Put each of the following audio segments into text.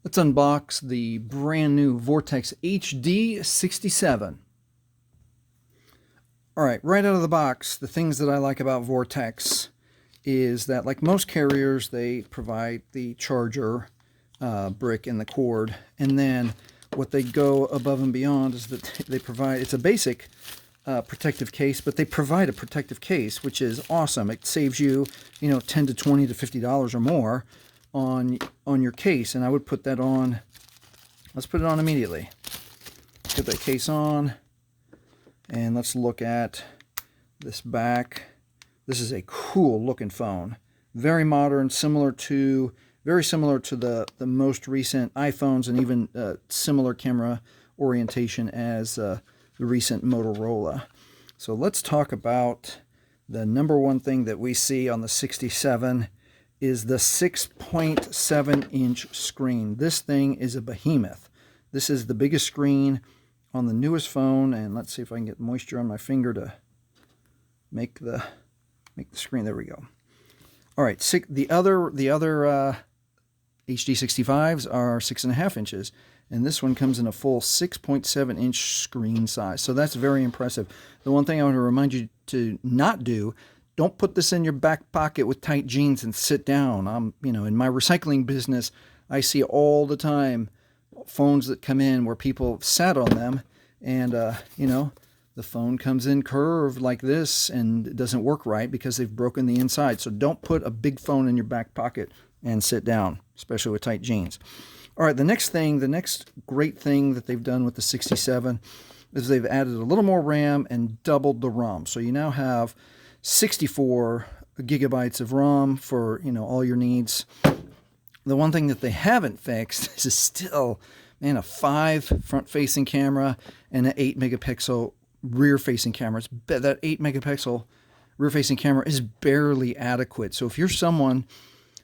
Let's unbox the brand new Vortex HD67. All right, right out of the box, the things that I like about Vortex is that, like most carriers, they provide the charger brick and the cord, and then what they go above and beyond is that they provide, it's a basic protective case, but they provide a protective case, which is awesome. It saves you, $10 to $20 to $50 or more on your case, and I would put that on. Let's put it on immediately. Put that case on, and let's look at this back. This is a cool looking phone, very modern, very similar to the most recent iPhones, and even similar camera orientation as the recent Motorola. So let's talk about the number one thing that we see on the 67 is the 6.7-inch screen. This thing is a behemoth. This is the biggest screen on the newest phone, and let's see if I can get moisture on my finger to make the screen. There we go. All right, the other HD65s are 6.5 inches, and this one comes in a full 6.7-inch screen size. So that's very impressive. The one thing I want to remind you to not do, don't put this in your back pocket with tight jeans and sit down. In my recycling business, I see all the time phones that come in where people sat on them, and the phone comes in curved like this and it doesn't work right because they've broken the inside. So don't put a big phone in your back pocket and sit down, especially with tight jeans. All right, the next great thing that they've done with the 67 is they've added a little more RAM and doubled the ROM. So you now have 64 gigabytes of ROM for all your needs. The one thing that they haven't fixed is still, a 5 front-facing camera and an 8 megapixel rear-facing camera. That 8 megapixel rear-facing camera is barely adequate. So if you're someone,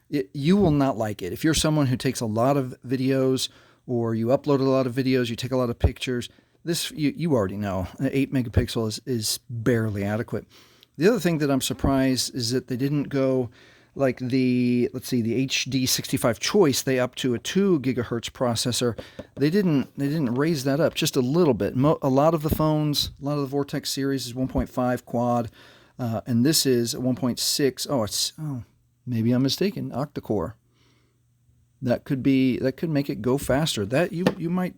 you will not like it. If you're someone who takes a lot of videos, or you upload a lot of videos, you take a lot of pictures, this you already know. 8 megapixel is barely adequate. The other thing that I'm surprised is that they didn't go like the HD65 Choice. They up to a 2 gigahertz processor. They didn't raise that up just a little bit. A lot of the the Vortex series is 1.5 quad, and this is 1.6. Maybe I'm mistaken. Octa-core. That could make it go faster. That you might.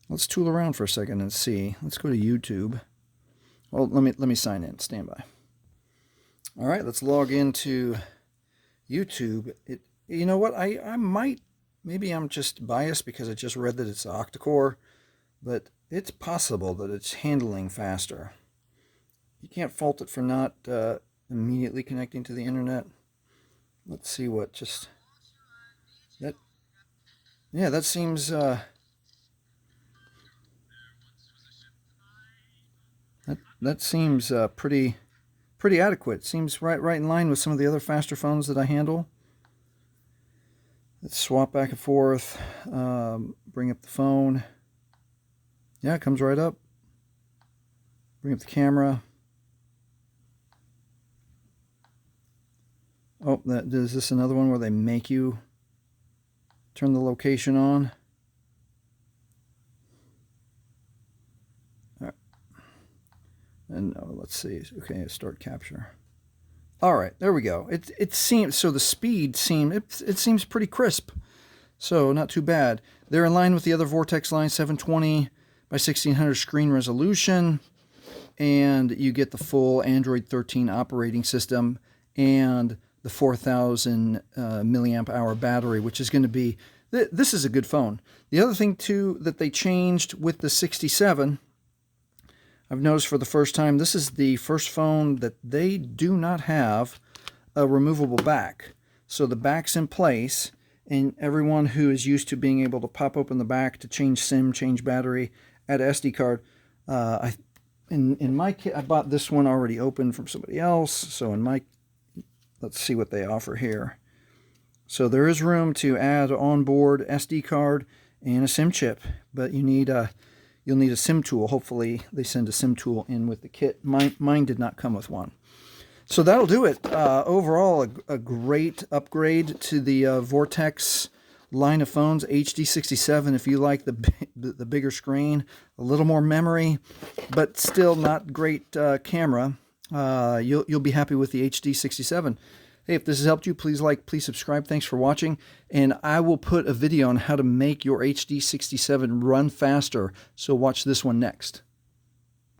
Let's tool around for a second and see. Let's go to YouTube. Well, let me sign in. Stand by. All right, let's log into YouTube. You know what? Maybe I'm just biased because I just read that it's octa-core, but it's possible that it's handling faster. You can't fault it for not immediately connecting to the internet. Let's see what that. Yeah, that seems that seems pretty adequate. Seems right in line with some of the other faster phones that I handle. Let's swap back and forth. Bring up the phone. Yeah, it comes right up. Bring up the camera. Oh, is this another one where they make you turn the location on? All right. And let's see. Okay, start capture. All right, there we go. It seems so. The speed seems pretty crisp. So not too bad. They're in line with the other Vortex line, 720 by 1600 screen resolution, and you get the full Android 13 operating system and the 4,000 milliamp hour battery, which is going to be. This is a good phone. The other thing too that they changed with the 67. I've noticed for the first time, this is the first phone that they do not have a removable back. So the back's in place, and everyone who is used to being able to pop open the back to change SIM, change battery, add SD card. In my kit, I bought this one already open from somebody else. So let's see what they offer here. So there is room to add onboard SD card and a SIM chip, but you'll need a SIM tool. Hopefully they send a SIM tool in with the kit. Mine did not come with one. So that'll do it. Overall, a great upgrade to the Vortex line of phones, HD67 if you like the bigger screen, a little more memory, but still not great camera. You'll be happy with the HD67. Hey, if this has helped you, please like, please subscribe. Thanks for watching. And I will put a video on how to make your HD67 run faster. So watch this one next.